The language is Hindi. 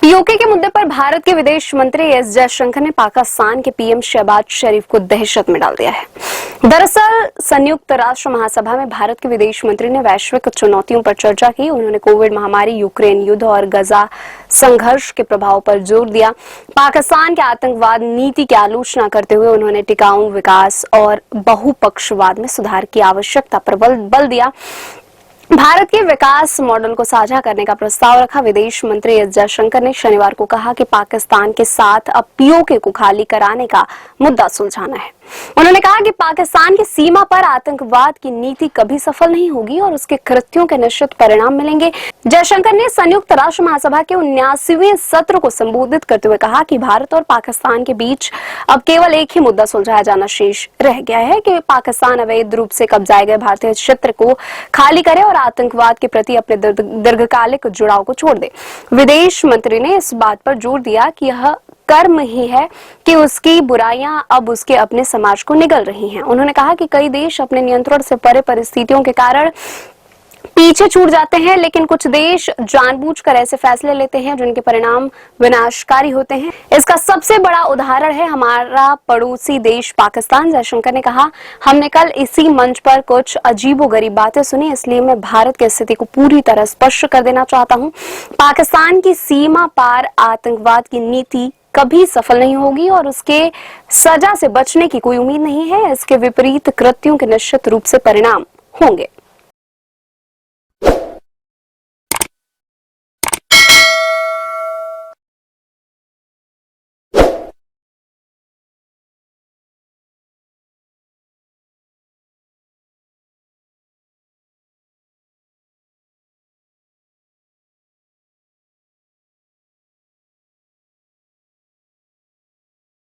पीओके के मुद्दे पर भारत के विदेश मंत्री एस जयशंकर ने पाकिस्तान के पीएम शहबाज शरीफ को दहशत में डाल दिया है। दरअसल संयुक्त राष्ट्र महासभा में भारत के विदेश मंत्री ने वैश्विक चुनौतियों पर चर्चा की। उन्होंने कोविड महामारी, यूक्रेन युद्ध और गजा संघर्ष के प्रभाव पर जोर दिया। पाकिस्तान के आतंकवाद नीति की आलोचना करते हुए उन्होंने टिकाऊ विकास और बहुपक्षवाद में सुधार की आवश्यकता पर बल दिया। भारत के विकास मॉडल को साझा करने का प्रस्ताव रखा। विदेश मंत्री एस जयशंकर ने शनिवार को कहा कि पाकिस्तान के साथ अब पीओके को खाली कराने का मुद्दा सुलझाना है। उन्होंने कहा कि पाकिस्तान की सीमा पर आतंकवाद की नीति कभी सफल नहीं होगी और उसके कृत्यों के निश्चित परिणाम मिलेंगे। जयशंकर ने संयुक्त राष्ट्र महासभा के 79वें सत्र को संबोधित करते हुए कहा कि भारत और पाकिस्तान के बीच अब केवल एक ही मुद्दा सुलझाया जाना शेष रह गया है कि पाकिस्तान अवैध रूप से कब्जाए गए भारतीय क्षेत्र को खाली करे और आतंकवाद के प्रति अपने दीर्घकालिक जुड़ाव को छोड़ दे। विदेश मंत्री ने इस बात पर जोर दिया कि यह कर्म ही है कि उसकी बुराइयां अब उसके अपने समाज को निगल रही हैं। उन्होंने कहा कि कई देश अपने नियंत्रण से परे परिस्थितियों के कारण पीछे छूट जाते हैं, लेकिन कुछ देश जानबूझकर ऐसे फैसले लेते हैं जिनके परिणाम विनाशकारी होते हैं। इसका सबसे बड़ा उदाहरण है हमारा पड़ोसी देश पाकिस्तान। जयशंकर ने कहा, हमने कल इसी मंच पर कुछ अजीबोगरीब बातें सुनी, इसलिए मैं भारत की स्थिति को पूरी तरह स्पष्ट कर देना चाहता हूं। पाकिस्तान की सीमा पार आतंकवाद की नीति कभी सफल नहीं होगी और उसके सजा से बचने की कोई उम्मीद नहीं है। इसके विपरीत कृत्यों के निश्चित रूप से परिणाम होंगे।